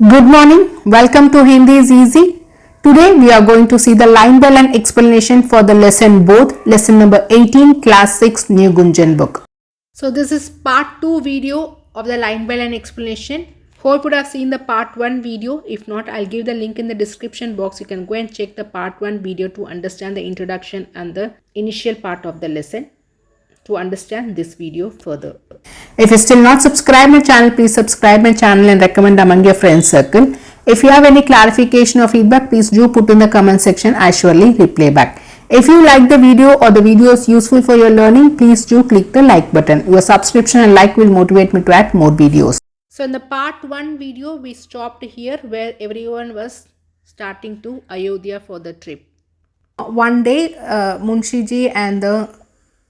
Good morning. Welcome to Hindi is Easy. Today we are going to see the line by line explanation for the lesson both lesson number 18 class 6 new Gunjan book. So this is part 2 video of the line by line explanation. Hope you would have seen the part 1 video. If not, I'll give the link in the description box. You can go and check the part 1 video to understand the introduction and the initial part of the lesson to understand this video further. If you still not subscribed my channel, please subscribe my channel and recommend among your friends circle. If you have any clarification or feedback, please do put in the comment section. I surely reply back. If you like the video or the video is useful for your learning, please do click the like button. Your subscription and like will motivate me to add more videos. So in the part 1 video, we stopped here where everyone was starting to Ayodhya for the trip. One day, Munshi ji and the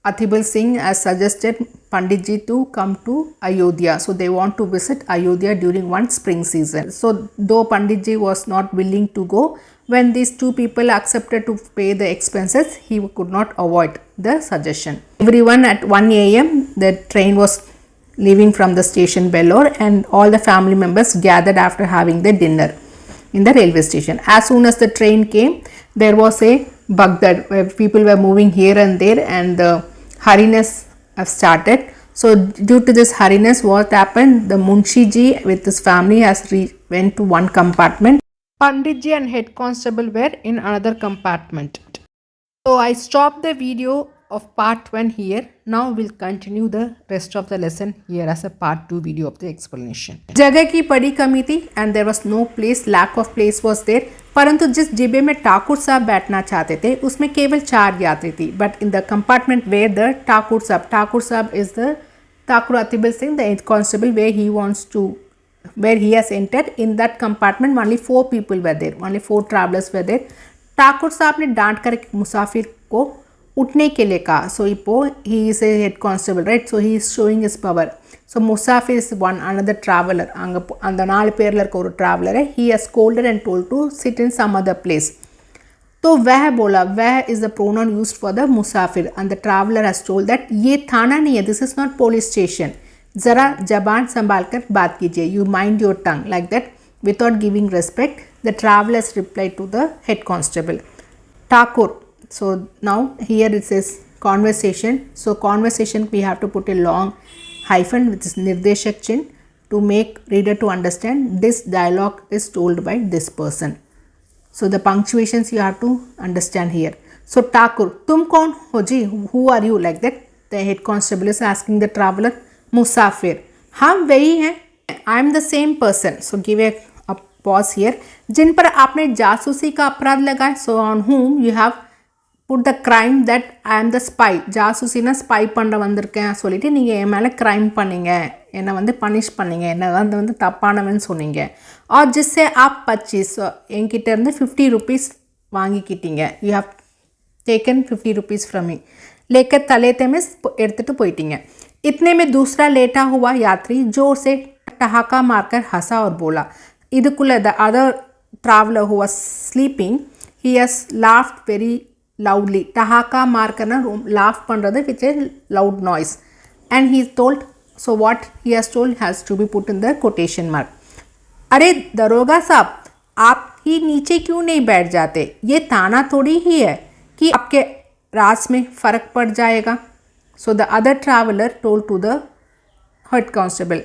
Atibal Singh has suggested Pandit ji to come to Ayodhya. So they want to visit Ayodhya during one spring season. So though Pandit ji was not willing to go, when these two people accepted to pay the expenses, he could not avoid the suggestion. Everyone at 1 a.m. the train was leaving from the station Bellore and all the family members gathered after having the dinner in the railway station. As soon as the train came, there was a Baghdad where people were moving here and there and the hurriness have started. So due to this hurriness, what happened? The Munshi ji with his family went to one compartment. Pandit ji and head constable were in another compartment. So I stopped the video of part 1 here. Now we'll continue the rest of the lesson here as a part 2 video of the explanation. जगह की बड़ी कमी थी and there was no place, lack of place was there. परंतु जिस डिब्बे में ठाकुर साहब बैठना चाहते थे उसमें केवल 4 यात्री थी. But in the compartment where the Thakur साहब is the Thakur Atibal Singh, the constable, where he has entered, in that compartment only 4 people were there, only 4 travelers were there. Thakur Sahab ने डांट कर मुसाफिर को उठने के लिए कहा. So he is a head constable, right? So he is showing his power. So Musafir is another traveler. அந்த 4 பேர்ல இருக்க ஒரு traveler. He has scolded and told to sit in some other place. तो वह बोला, वह is the pronoun used for the Musafir, and the traveler has told that ये थाना नहीं है, this is not police station. जरा जबान संभाल कर बात कीजिए. You mind your tongue, like that. Without giving respect, the traveler has replied to the head constable. Thakur. So now here it says conversation. So conversation we have to put a long hyphen with this nirdeshak chin to make reader to understand this dialogue is told by this person. So the punctuations you have to understand here. So Thakur, tum kaun ho ji? Who are you? Like that. The head constable is asking the traveler. Musafir. हम वही हैं. I am the same person. So give a pause here. जिन पर आपने जासूसी का अपराध लगाया. So on whom you have put the crime that I am the spy. ஜாசூசினா ஸ்பை பண்ண வந்திருக்கேன் சொல்லிட்டு நீங்கள் என் மேலே க்ரைம் பண்ணீங்க, என்னை வந்து பனிஷ் பண்ணீங்க, என்னை வந்து தப்பானவன் சொன்னீங்க. और जिससे आप 25 என்கிட்ட இருந்து 50 rupees வாங்கிக்கிட்டீங்க. You have taken 50 rupees from me. लेकर तलेते में எடுத்துட்டு போயிட்டீங்க. इतने में दूसरा लेटा हुआ यात्री जोर से ठहाका मारकर हंसा और बोला. இதுக்குள்ள the other traveler who was sleeping, he has laughed very loudly. Tahaka markana laugh pandrathu with a loud noise, and he told, so what he has told has to be put in the quotation mark. अरे दरोगा साहब, आप ही नीचे क्यों नहीं बैठ जाते? ये ताना थोड़ी ही है कि आपके राज में फर्क पड़ जाएगा. So the other traveler told to the head constable.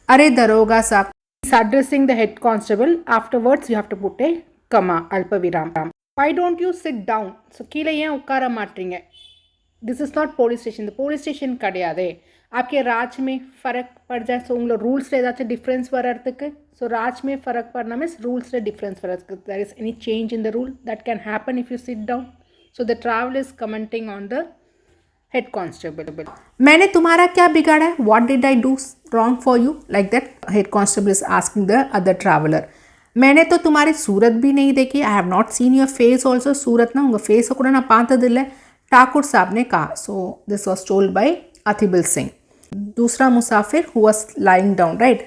अरे दरोगा साहब, he is addressing the head constable. Afterwards you have to put a comma, alpa viram. Why don't you sit down? So கீழே ஏன் உட்கார மாட்டீங்க? This is not police station. The police station கிடையாது. आपके राज में फ़र्क पड़ जाए. So उंगलो rules ले जाते difference वरर्तक. So राज में फ़र्क पड़ना means rules ले difference वरर्तक. There is any change in the rule that can happen if you sit down. So the traveler is commenting on the head constable. मैंने तुम्हारा क्या बिगाड़ा है? What did I do wrong for you? Like that head constable is asking the other traveler. मैंने तो तुम्हारी सूरत भी नहीं देखी. I have not seen your face also. सूरत ना उंगा फेस को ना पातदिल्ले. ठाकुर साहब ने कहा. So this was told by Atibal Singh. दूसरा मुसाफिर who was lying down, right.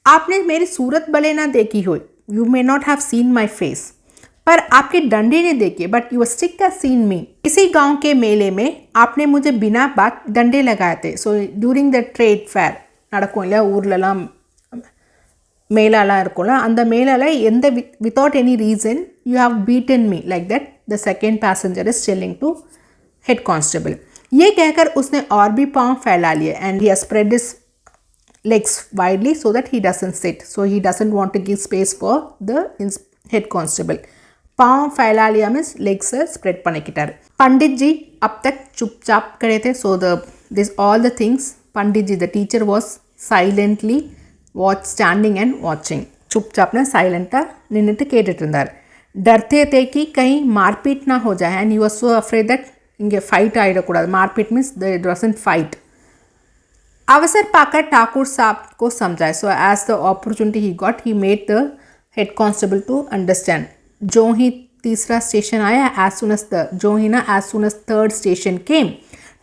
आपने मेरी सूरत भले ना देखी हो. You may not have seen my face. पर आपके डंडे ने देखे. But your stick has seen me. इसी गांव के मेले में आपने मुझे बिना बात डंडे लगाए थे. So during the trade fair நடக்கும் இல்லையா ஊர்லலாம் மேலாலாம் இருக்கும்ல, அந்த மேலால எந்த without any reason you have beaten me like that the second passenger is telling to head constable. ये कहकर उसने और भी पाँव फैला लिए and he has spread his legs widely so that he doesn't sit, so he doesn't want to give space for the head constable. पाँव फैला लिया मीन्स legs spread பண்ணிக்கிட்டாரு. पंडित जी अब तक चुपचाप खड़े थे, so this all the things Pandit ji the teacher was silently standing and watching. चुपचाप ना साइलेंटा निन्नட்டு கேட்டுட்டு இருந்தார். डरते थे कि कहीं मारपीट ना हो जाए and he was so afraid that இங்கே ஃபைட் ஆகிடக்கூடாது. मारपीट मीन्स it wasn't fight. अवसर पाकर ठाकुर साहब को समझाए, so as the opportunity he got he made the head constable to understand. जो ही तीसरा स्टेशन आया as soon as third station came,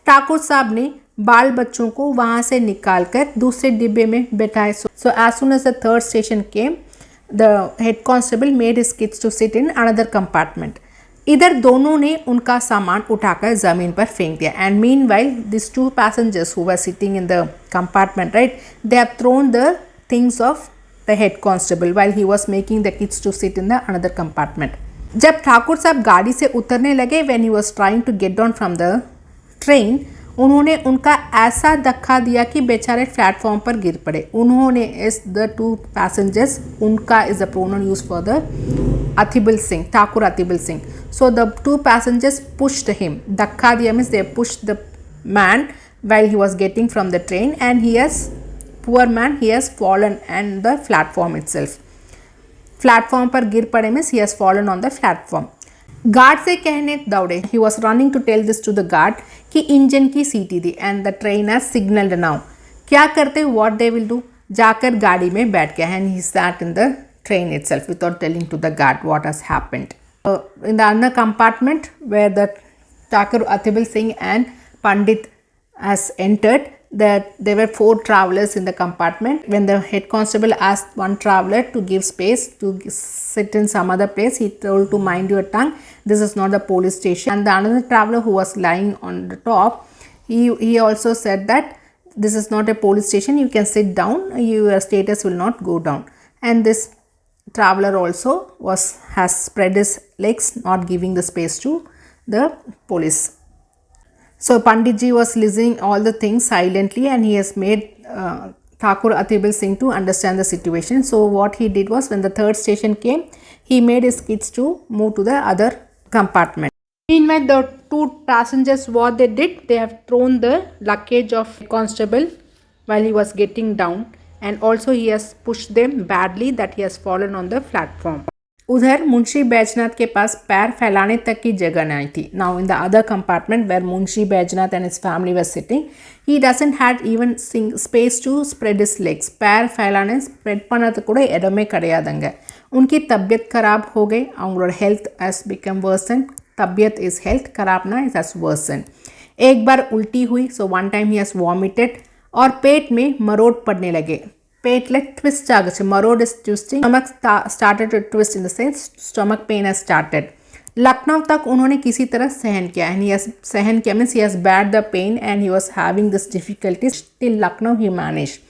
Thakur Sahab ने बाल बच्चों को वहाँ से निकाल कर दूसरे डिब्बे में बैठाए. So as soon as the third station came, the head constable made his kids to sit in another compartment. इधर दोनों ने उनका सामान उठाकर ज़मीन पर फेंक दिया. And meanwhile this two passengers who were sitting in the compartment, right, they have thrown the things of the head constable while he was making the kids to sit in the another compartment. जब ठाकुर साहब गाड़ी से उतरने लगे, when he was trying to get down from the train, उन्होंने उनका ऐसा धक्का दिया कि बेचारे प्लेटफॉर्म पर गिर पड़े. उन्होंने इस द टू पैसेंजर्स, उनका is the pronoun use for the Athibil Singh, Thakur Athibil Singh. So the two passengers pushed him. Dhakka diya means they pushed the man while he was getting from the train, and poor man, he has fallen on the platform itself. Platform पर गिर पड़े means he has fallen on the platform. Guard से कहने दौड़े, he was running to tell this to the guard कि engine की सीटी दी and the train has signaled now. क्या करते, what they will do, जाकर गाड़ी में बैठ गया and he sat in the train itself without telling to the guard what has happened. In the other compartment where the Thakur Athibil Singh and Pandit has entered, there were 4 travelers in the compartment. When the head constable asked one traveler to give space to sit in some other place, he told to mind your tongue, this is not the police station. And the another traveler who was lying on the top, he also said that this is not a police station, you can sit down, your status will not go down. And this traveler also has spread his legs, not giving the space to the police. So Panditji was listening all the things silently, and he has made Thakur Athibil Singh to understand the situation. So what he did was, when the third station came, he made his kids to move to the other compartment. Meanwhile, the 2 passengers, what they did, they have thrown the luggage of constable while he was getting down, and also he has pushed them badly that he has fallen on the platform. उधर मुंशी बैजनाथ के पास पैर फैलाने तक की जगह नहीं थी. Now in the other compartment where Munshi Baijnath and his family were sitting, he doesn't had even space to spread his legs. पैर फैलाने spread பண்ணது கூட இடமே கிடையாதுங்க. उनकी तबीयत खराब हो गई, அவங்களோட health has become worsened. तबीयत is health, खराब ना it has worsened. एक बार उल्टी हुई, so one time he has vomited, और पेट में मरोड़ पड़ने लगे. पेट like twist आगे, मरोड़ is twisting, stomach started to twist in the sense stomach pain has started. Lucknow तक उन्होंने किसी तरह सहन किया, and he has सहन किया means he has bared the pain and he was having this difficulties till Lucknow he managed.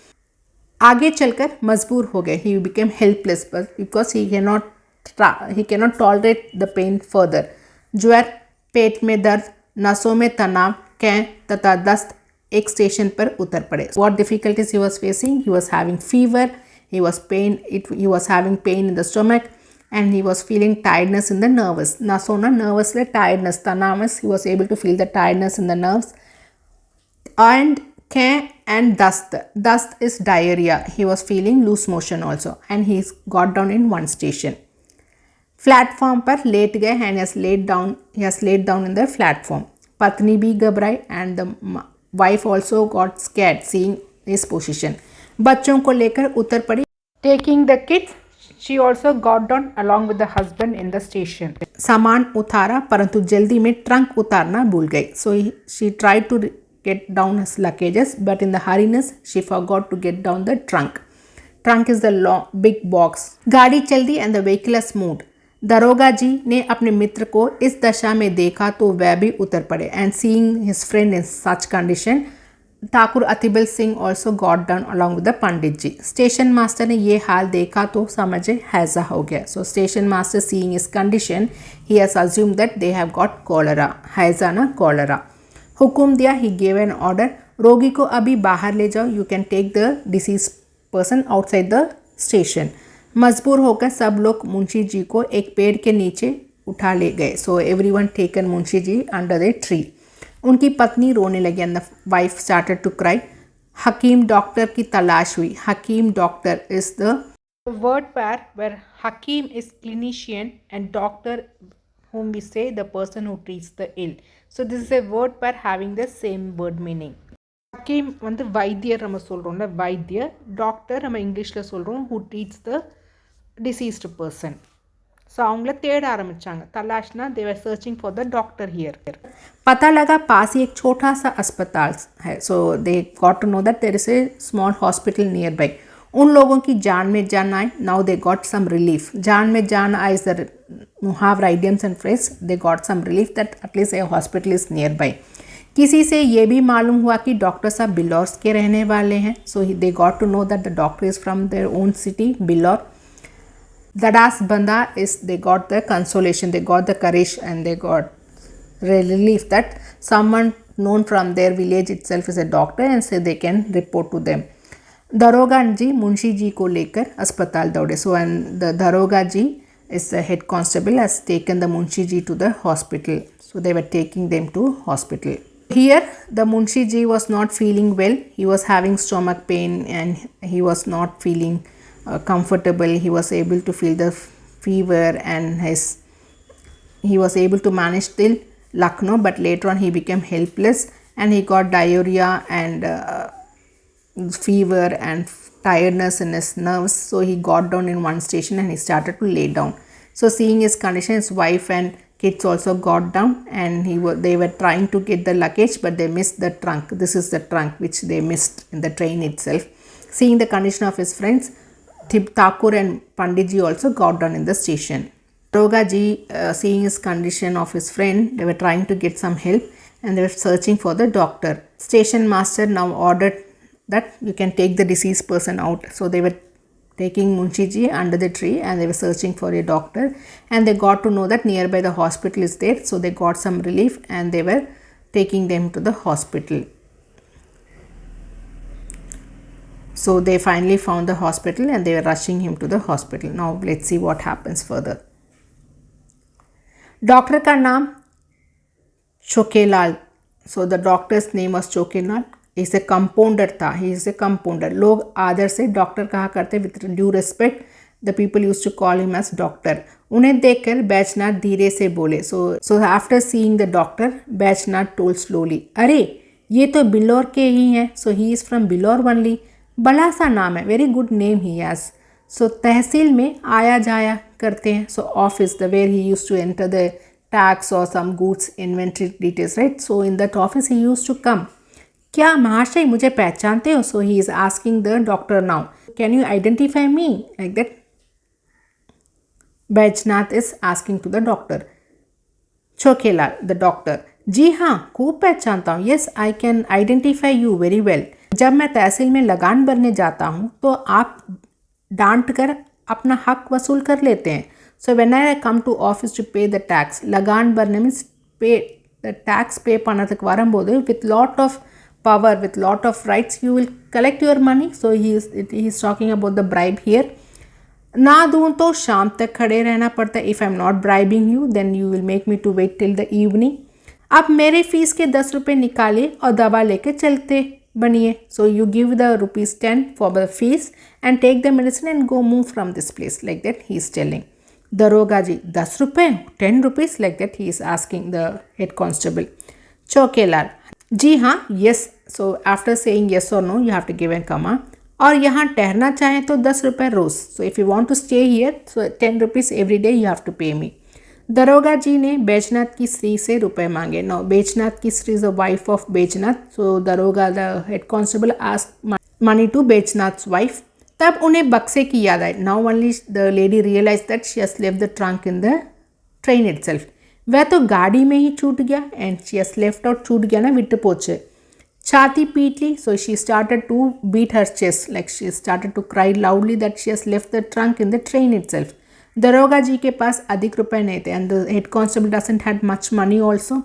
आगे चलकर मजबूर हो गए, he became helpless because he cannot tolerate the pain further. ज्वर, पेट में दर्द, नसों में तनाव, कैं तथा दस्त एक स्टेशन पर उतर पड़े. What difficulties he was facing? He was having fever, he was having pain in the stomach, and he was feeling tiredness in the nerves. Nasona nervous tiredness, tanamas, he was able to feel the tiredness in the nerves. And dust. Dust is diarrhea. He was feeling loose motion also, and he got down in one station. Platform पर late गए and he has laid down in the platform. पत्नी भी घबराई and the wife also got scared seeing his position. बच्चों को लेकर उतर पड़ी. Taking the kids, she also got down along with the husband in the station. सामान उतारा परंतु जल्दी में ट्रंक उतारना भूल गई. So she tried to get down his luggages, but in the hurriness she forgot to get down the trunk. Trunk is the long big box. गाड़ी चल दी and the vehicle has moved. दरोगा जी ने अपने मित्र को इस दशा में देखा तो वह भी उतर पड़े. And seeing his friend in such condition, Thakur Atibal Singh also got down along with the Pandit ji. Station master ने ये हाल देखा तो समझे हैजा हो गया. So station master seeing his condition, he has assumed that they have got cholera. हैजा ना cholera. हुक्म दिया, he gave an order. रोगी को अभी बाहर ले जाओ. You can take the deceased person outside the station. मजबूर होकर सब लोग मुंशी जी को एक पेड़ के नीचे उठा ले गए. So everyone taken Munshi ji under the tree. उनकी पत्नी रोने लगी and the wife started to cry. हकीम डॉक्टर की तलाश हुई. Hakim doctor is the word pair where hakim is clinician and doctor whom we say the person who treats the ill. So this is a word pair having the same word meaning. Hakeem வந்து வைத்தியர் நம்ம சொல்கிறோம்ல, வைத்தியர். Doctor நம்ம இங்கிலீஷில் சொல்கிறோம் who treats the deceased person. So அவங்கள தேட ஆரம்பித்தாங்க. तलाशना they were searching for the doctor here. पता लगा पास ही एक छोटा सा अस्पताल है. सो they got to know that there is a small hospital nearby. उन लोगों की जान में जान आई. now they got some relief. जान में जान आई is the मुहावरा idioms and phrase. they got some relief that at least a hospital is nearby. किसी से ये भी मालूम हुआ कि डॉक्टर साहब बिलौर के रहने वाले हैं. सो they got to know that the doctor is from their own city, Bilaur. Dadas Banda is they got the consolation, they got the courage and they got relief that someone known from their village itself is a doctor and so they can report to them. Daroga ji Munshi ji को लेकर अस्पताल दौड़े. So and the Daroga ji is the head constable has taken the Munshi ji to the hospital. So they were taking them to hospital. Here the Munshi ji was not feeling well. He was having stomach pain and he was not feeling comfortable. He was able to feel the fever and he was able to manage till Lucknow, but later on he became helpless and he got diarrhea and fever and tiredness in his nerves. So he got down in one station and he started to lay down. So seeing his condition, his wife and kids also got down and they were trying to get the luggage, but they missed the trunk. This is the trunk which they missed in the train itself. Seeing the condition of his friends, Thakur and Pandit ji also got down in the station. Daroga ji, seeing his condition of his friend, they were trying to get some help and they were searching for the doctor. Station master now ordered that you can take the deceased person out. So they were taking Munshi ji under the tree and they were searching for a doctor and they got to know that nearby the hospital is there. So they got some relief and they were taking them to the hospital. So they finally found the hospital and they were rushing him to the hospital. Now let's see what happens further. Doctor का नाम चोकेलाल. So the doctor's name was चोकेलाल. He is a compounder था. He is a compounder. लोग आदर से doctor कहा करते. With due respect, the people used to call him as doctor. उन्हें देखकर बैजनाथ धीरे से बोले. So after seeing the doctor, Baijnath told slowly, अरे ये तो बिलौर के ही हैं. So he is from Bilaur only. बड़ा सा नाम है. Very good name he has. So तहसील में आया जाया करते हैं. So office, the where he used to enter the tax or some goods inventory details, right? So in that office he used to come. क्या महाशय मुझे पहचानते हो? So he is asking the doctor now. Can you identify me? Like that. Baijnath is asking to the doctor. Chokelal, the doctor. जी हाँ, खूब पहचानता हूँ. Yes, I can identify you very well. जब मैं तहसील में लगान भरने जाता हूँ तो आप डांट कर अपना हक वसूल कर लेते हैं. So when I come to office to pay the tax, लगान भरने means pay the tax pay பண்ணதுக்கு வரும்போது with lot of power, with lot of rights, you will collect your money. So he is talking about the bribe here. ना दूँ तो शाम तक खड़े रहना पड़ता है. If I am not bribing you, then you will make me to wait till the evening. आप मेरे फीस के 10 रुपये निकालिए और दवा लेके चलते बनिए. So you give the ₹10 for the fees and take the medicine and go move from this place. Like that he is telling. Daroga ji, 10 रुपये, 10 rupees, like that he is asking the head constable. Chokelal, जी हाँ, yes. So after saying yes or no, you have to give a comma. और यहाँ ठहरना चाहें तो 10 रुपये रोज़. So if you want to stay here, so 10 rupees every day you have to pay me. दरोगा जी ने बैजनाथ की स्त्री से रुपए मांगे. नाउ बैजनाथ की स्त्री is the wife of Baijnath. So daroga the head constable asked money to Baijnath's wife. तब उन्हें बक्से की याद आई. Now only the lady realize that she has left the trunk in the train itself. वह तो गाड़ी में ही छूट गया. And she has left out, छूट गया ना विट पोचे. छाती पीट ली, so she started to beat her chest, like she started to cry loudly that she has left the trunk in the train itself. दरोगा जी के पास अधिक रुपए नहीं थे, and the head constable doesn't had much money also.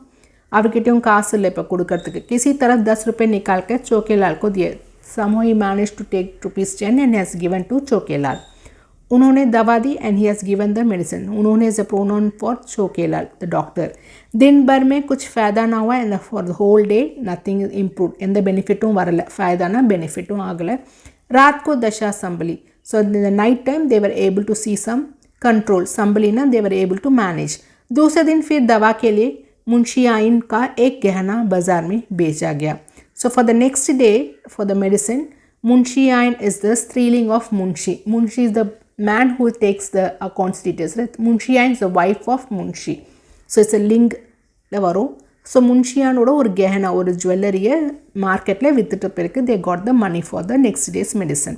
அவர்கிட்டயும் காசு இல்லை இப்போ கொடுக்கறதுக்கு. किसी तरह 10 रुपए निकाल कर चौकेलाल को दिए. Somehow he managed to take ₹10 and has given to चौकेलाल. उन्होंने दवा दी and he has given the medicine. उन्होंने is a pronoun for चौकेलाल, the doctor. दिन भर में कुछ फ़ायदा ना हुआ and for the whole day nothing improved. எந்த பெனிஃபிட்டும் வரல, फ़ायदाना பெனிஃபிட்டும் ஆகலை. रात को दशा संभली. So in the night time they were able to see some control. संभली ना they were able to manage. दूसरे दिन फिर दवा के लिए मुंशी आइन का एक गहना बाजार में बेचा गया. So for the next day for the medicine, Munshi Ain is the striling of Munshi. Munshi is the man who takes the accounts details, right? Munshi Ain is the wife of Munshi. So it's a link varum. So Munshi Ain oda ஒரு கெஹனா ஒரு ஜுவல்லரியை மார்க்கெட்டில் வித்துட்டு பிறகு they got the money for the next day's medicine.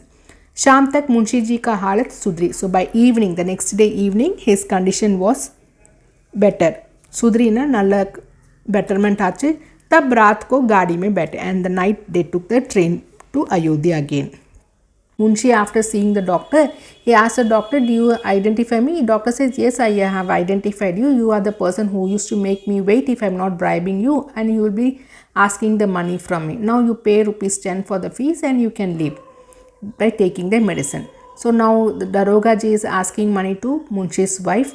शाम तक मुंशी जी का हालत सुधरी. So by evening, the next day evening, his condition was better. सुधरी ना நல்ல betterment आचे. तब रात को गाड़ी में बैठे and the night they took the train to Ayodhya again. Munshi, after seeing the doctor, he asked the doctor, do you identify me? Doctor says, yes, I have identified you. You are the person who used to make me wait if I am not bribing you, and you will be asking the money from me. Now you pay ₹10 for the fees and you can leave by taking the medicine. So now the Daroga ji is asking money to Munshi's wife,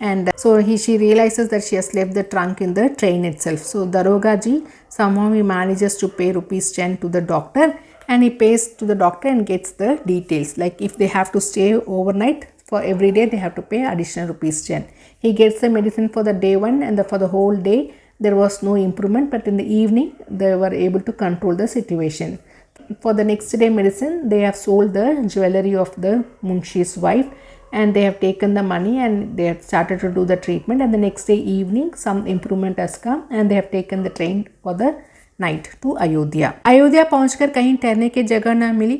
and so she realizes that she has left the trunk in the train itself. So Daroga ji somehow he manages to pay ₹10 to the doctor, and he pays to the doctor and gets the details, like if they have to stay overnight, for every day they have to pay additional ₹10. He gets the medicine for the day one, and for the whole day there was no improvement, but in the evening they were able to control the situation. For the next day medicine, they have sold the jewelry of the Munshi's wife, and they have taken the money and they have started to do the treatment, and the next day evening some improvement has come and they have taken the train for the night to Ayodhya. Ayodhya पहुंचकर कहीं ठहरने की जगह ना मिली.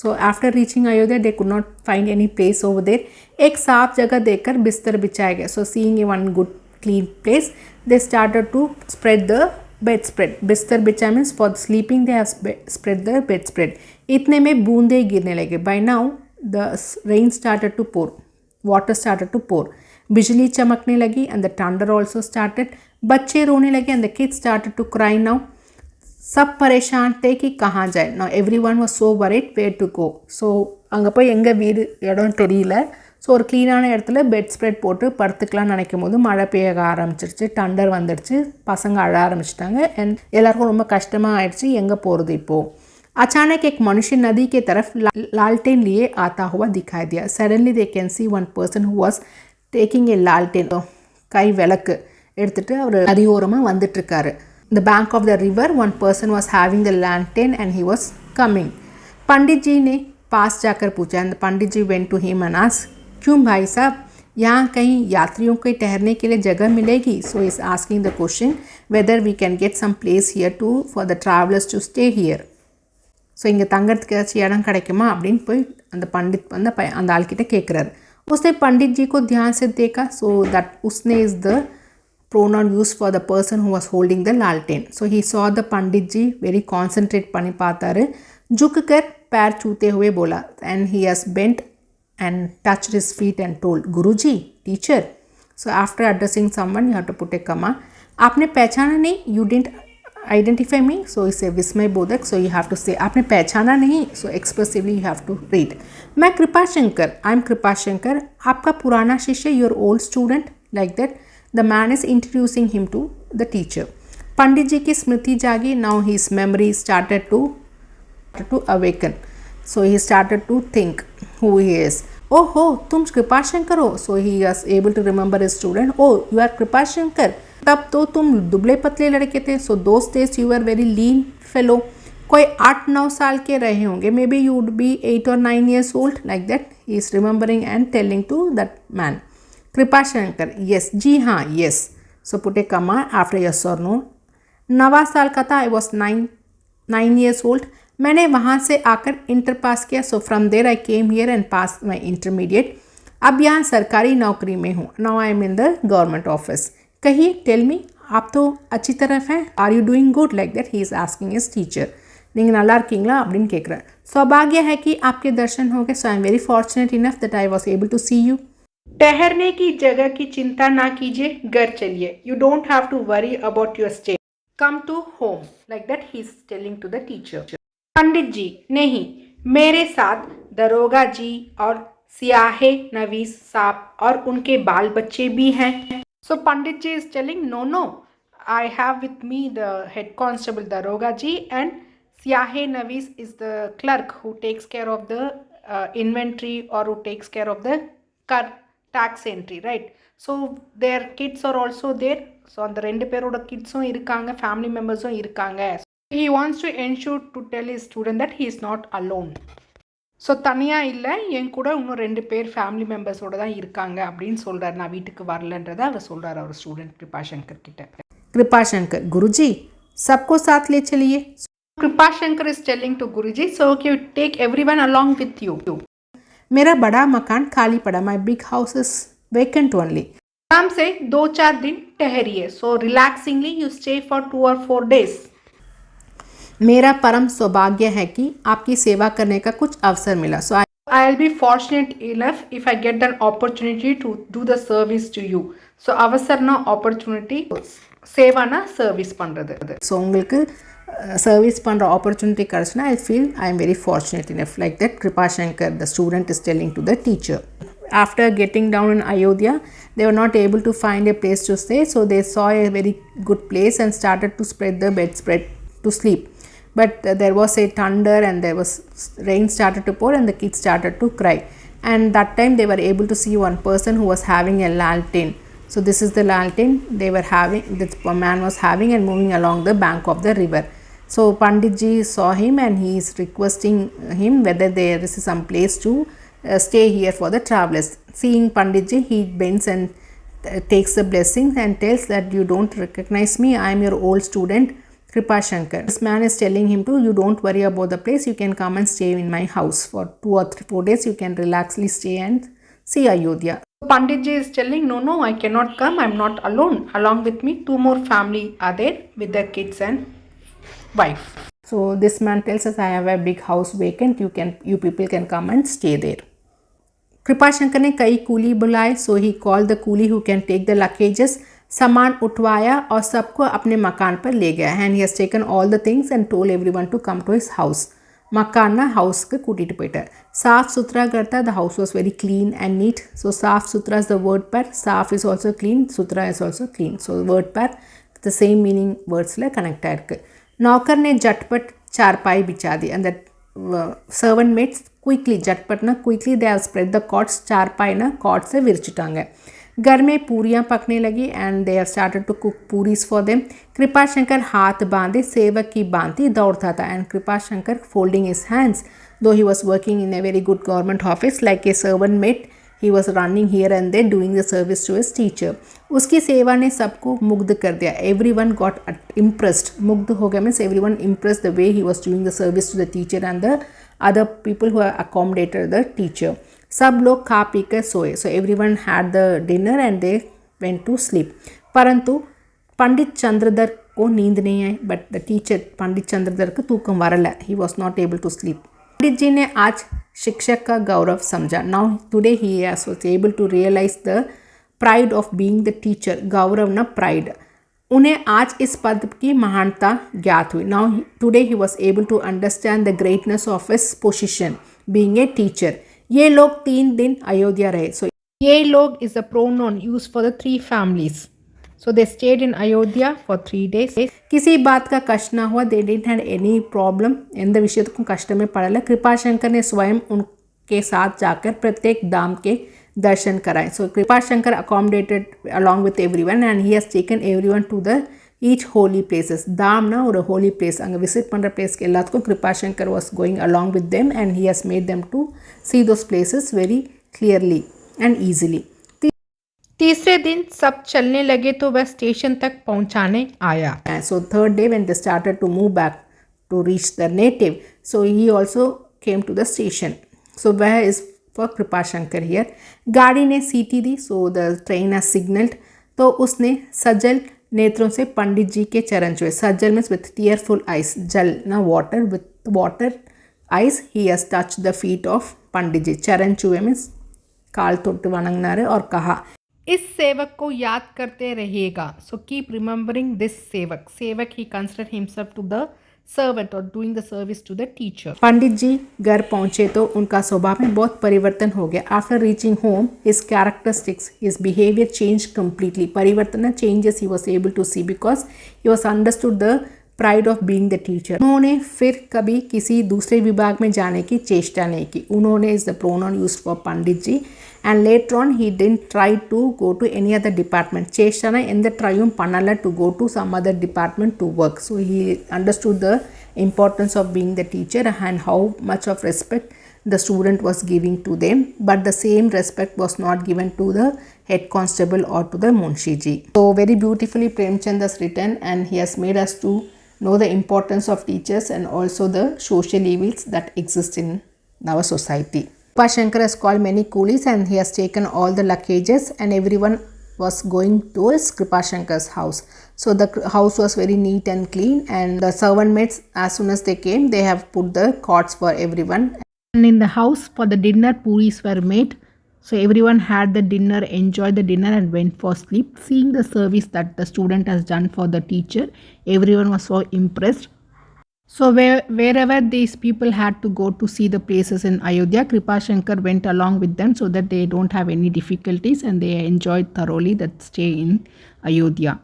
So after reaching Ayodhya they could not find any place over there. एक साफ जगह देखकर बिस्तर बिछाया गया. So seeing one good clean place, they started to spread the bedspread. बिस्तर बिछा means for sleeping they have spread the bedspread. इतने में बूंदे गिरने लगे. By now the rain started to pour, water started to pour. बिजली चमकने लगी and the thunder also started. बच्चे रोने लगे and the kids started to cry now. सब परेशान थे कि कहाँ जाए. Now everyone was so worried where to go. So அங்கே போய் எங்கே வீடு இடம் தெரியல. ஸோ ஒரு க்ளீனான இடத்துல பெட் ஸ்ப்ரெட் போட்டு படுத்துக்கலாம்னு நினைக்கும் போது மழை பெய்ய ஆரம்பிச்சிருச்சு, டண்டர் வந்துடுச்சு, பசங்க அழ ஆரம்பிச்சிட்டாங்க and எல்லாருக்கும் ரொம்ப கஷ்டமாக ஆயிடுச்சு. எங்கே போகிறது இப்போது? अचानक एक मनुष्य नदी के तरफ लालटेन लिए आता हुआ दिखाई दिया. Suddenly they can see one person who was taking a लालटेन, கை விளக்கு எடுத்துட்டு அவர் நதியோரமாக வந்துட்டு இருக்காரு. The bank of the river, one person was having the lantern and he was coming. पंडित जी ने पास जाकर पूछा, and Pandit ji went to him and asked, क्यों भाई साहब, यहाँ कहीं यात्रियों के ठहरने के लिए जगह मिलेगी? So he is asking the question whether we can get some place here too for the travelers to stay here. So இங்கே தங்கறதுக்கு ஏதாச்சும் இடம் கிடைக்குமா அப்படின்னு போய் அந்த பண்டித் வந்து அந்த ஆள்கிட்ட கேட்குறாரு. उसने पंडित जी को ध्यान से देखा. So that उसने is the pronoun used for the person who was holding the लालटेन. So he saw the Pandit ji very concentrate பண்ணி பார்த்தாரு. झुककर पैर छूते हुए बोला, and he has bent and touched his feet and told, Guruji, teacher. So after addressing someone you have to put a comma. आपने पहचाना नहीं, you didn't identify me, so it's a विस्मय बोधक. So you have to say आपने पहचाना नहीं, so expressively you have to read. मैं कृपा शंकर, I am कृपा शंकर, आपका पुराना शिष्य, your old student, like that. The man is introducing him to the teacher. पंडित जी की स्मृति जागी. Now his memory started to awaken. So he started to think who he is. Oh ho, तुम कृपा शंकर हो. So he was able to remember his student. Oh, you are कृपा शंकर. तब तो तुम दुबले पतले लड़के थे. So those days you were very lean fellow. कोई 8-9 साल के रहे होंगे. Maybe you would be 8 or 9 years old, like that. He is remembering and telling to that man. कृपा शंकर, yes, जी हाँ, yes. So put a comma after yes or no. 9 साल का था. I was 9 years old. मैंने वहाँ से आकर inter pass किया. So from there I came here and pass my intermediate. अब यहाँ सरकारी नौकरी में हूँ. Now I am in the government office. कहिए, टेल मी, आप तो अच्छी तरफ हैं, are you doing good, like that he is asking his teacher. நீங்கள் நல்லா இருக்கீங்களா அப்படின்னு கேட்குறேன். सौभाग्य है कि आपके दर्शन हो गए. So I am very fortunate enough that I was able to see you. ठहरने की जगह की चिंता ना कीजिए, घर चलिए. You don't have to worry about your stay. Come to home, like that he is telling to the teacher. Pandit ji, नहीं, मेरे साथ दरोगा जी और सियाहे नवीस साहब और उनके बाल बच्चे भी हैं. So Pandit ji is telling, no no, I have with me the head constable Daroga ji, and Siyahe Navis is the clerk who takes care of the inventory or who takes care of the tax entry, right? So their kids are also there. So அந்த ரெண்டு பேரோட கிட்ஸும் இருக்காங்க, family மெம்பர்ஸும் இருக்காங்க. He wants to ensure to tell his student that he is not alone. So தனியாக இல்லை, என் கூட இன்னும் 2 பேர் ஃபேமிலி மெம்பர்ஸோடு தான் இருக்காங்க அப்படின்னு சொல்கிறார். நான் வீட்டுக்கு வரலன்றதை அவர் சொல்கிறார் அவர் ஸ்டூடெண்ட் கிருபாசங்கர் கிட்ட. कृपाशंकर, गुरुजी सबको साथ ले चलिए. Kripashankar is telling to Guruji, so you take everyone along with you. मेरा बड़ा मकान खाली पड़ा, my big house is vacant only. आराम से 2-4 दिन ठहरिए. So relaxingly you stay for 2 or 4 days. मेरा परम सौभाग्य है कि आपकी सेवा करने का कुछ अवसर मिला. सो I will be fortunate enough if I get an opportunity to do the service to you. So அவசரனா opportunity, சேவானா சர்வீஸ் பண்ணுறது. ஸோ உங்களுக்கு சர்வீஸ் பண்ணுற ஆப்பர்ச்சுனிட்டி கிடச்சுன்னா I feel I am very fortunate enough, like that Kripashankar the student is telling to the teacher. After getting down in Ayodhya they were not able to find a place to stay, so they saw a very good place and started to spread the bedspread to sleep. But there was a thunder and there was rain started to pour and the kids started to cry, and that time they were able to see one person who was having a lantern. So this is the lantern they were having, this man was having and moving along the bank of the river. So Pandit ji saw him and he is requesting him whether there is some place to stay here for the travelers. Seeing Pandit ji, he bends and takes the blessing and tells that you don't recognize me, I am your old student Kripashankar. This man is telling him to, you don't worry about the place, you can come and stay in my house for 2 or 4 days, you can relaxly stay and see Ayodhya. Pandit ji is telling, no, I cannot come, I am not alone. Along with me, 2 more family are there with their kids and wife. So this man tells us, I have a big house vacant, you people can come and stay there. Kripashankar ने कई कूली बुलाए. So he call the coolie who can take the luggages. सामान उठवाया और सबको अपने मकान पर ले गया. And he has taken all the things and told everyone to come to his house. மக்கான்னா ஹவுஸ்க்கு கூட்டிகிட்டு போயிட்டார். சாஃப் சுத்ரா करता, the house was very clean and neat. So साफ सुथरा इज द वर्ड पर, साफ इज ஆல்சோ क्लीन, सुथरा is also clean. So word पर द சேம் மீனிங் வேர்ட்ஸில் கனெக்ட் ஆகிருக்கு. नौकर ने झटपट चारपाई बिछा दी. அந்த सर्वेंट मेड्स क्विकली, झटपटना quickly they have spread the cots. Charpai ना कॉट से विरचिटांगे. घर में पूरियाँ पकने लगी and they have started to cook puris for them. Kripashankar हाथ बांधे सेवक की भांति दौड़ता था. And Kripashankar folding his hands, दो he was working in a very good government office like a servant maid, he was running here and there doing the service to his teacher. उसकी सेवा ने सबको मुग्ध कर दिया. Every one got impressed. मुग्ध हो गया means every one impressed the way he was doing the service to the teacher and the other people who accommodated the teacher. सब लोग खा पी कर सोए. So every one had the dinner and they went to sleep. परंतु पंडित चंद्रधर को नींद नहीं आई. But the teacher, Pandit Chandradhar को तूकम वरला, he was not able to sleep. Pandit ji ने आज शिक्षक का गौरव समझा. Now today he was able to realise the pride of being the teacher. गौरव न प्राइड. उन्हें आज इस पद की महानता ज्ञात हुई. Now today he was able to understand the greatness of his position being a teacher. ये लोग 3 दिन अयोध्या रहे. सो ये लोग is a pronoun use for the 3 families. So they stayed in Ayodhya for 3 days. किसी बात का कष्ट ना हुआ. They didn't had any problem. And विषयಕ್ಕೂ कष्ट में पड़ल. कृपाशंकर ने स्वयं उनके साथ जाकर प्रत्येक धाम के दर्शन कराए. So Kripashankar accommodated along with everyone and he has taken everyone to the each holy places. தாம்னா ஒரு ஹோலி பிளேஸ். அங்கே விசிட் பண்ணுற பிளேஸ்க்கு எல்லாத்துக்கும் Kripashankar was going along with them and he has made them to see those places very clearly and easily. तीसरे दिन सब चलने लगे तो वह स्टेशन तक पहुंचाने आया. So third day when they started to move back to reach their native, so he also came to the station. So where is for Kripashankar here. गाड़ी ने सीटी दी. So the train has signaled. तो उसने सजल नेत्रों से पंडित जी के चरण छुए. Sajjal means with tearful eyes. Jal na water, with water eyes he has touched the feet of पंडित जी. चरण छुए means काल तोट्टु वणंगनारे और कहा इस सेवक को याद करते रहिएगा. So keep remembering this सेवक. सेवक he considered himself to the servant or doing the service to the teacher. पंडित जी घर पहुंचे तो उनका स्वभाव में बहुत परिवर्तन हो गया. After reaching home, his characteristics, his behavior changed completely. परिवर्तन changes he was able to see because he was understood the pride of being the teacher. उन्होंने फिर कभी किसी दूसरे विभाग में जाने की चेष्टा नहीं की. उन्होंने is the pronoun used for Pandit ji. And later on he didn't try to go to any other department. Cheshana in the triumph panala to go to some other department to work. So he understood the importance of being the teacher and how much of respect the student was giving to them. But the same respect was not given to the head constable or to the munshiji. So very beautifully Premchand has written, and he has made us to know the importance of teachers and also the social evils that exist in our society. Kripashankar has called many coolies and he has taken all the luggages, and everyone was going towards Kripashankar's house. So the house was very neat and clean, and the servant maids, as soon as they came, they have put the cots for everyone. And in the house for the dinner, puris were made. So everyone had the dinner, enjoyed the dinner and went for sleep. Seeing the service that the student has done for the teacher, everyone was so impressed. So wherever these people had to go to see the places in Ayodhya, Kripashankar went along with them so that they don't have any difficulties, and they enjoyed thoroughly that stay in Ayodhya.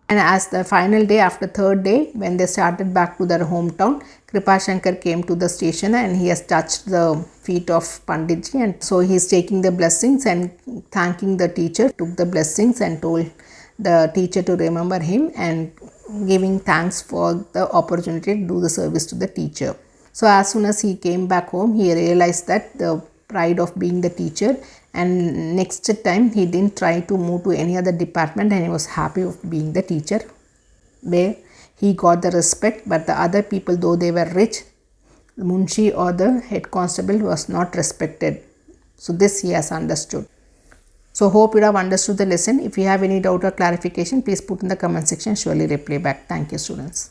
And as the final day, after third day, when they started back to their hometown, Kripashankar came to the station and he has touched the feet of Panditji, and so he is taking the blessings and thanking the teacher, took the blessings and told the teacher to remember him and giving thanks for the opportunity to do the service to the teacher. So as soon as he came back home, he realized that the pride of being the teacher, and next time he didn't try to move to any other department, and he was happy of being the teacher where he got the respect. But the other people, though they were rich, the munshi or the head constable was not respected. So this he has understood. So hope you have understood the lesson. If you have any doubt or clarification, please put in the comment section. Surely reply back. Thank you, students.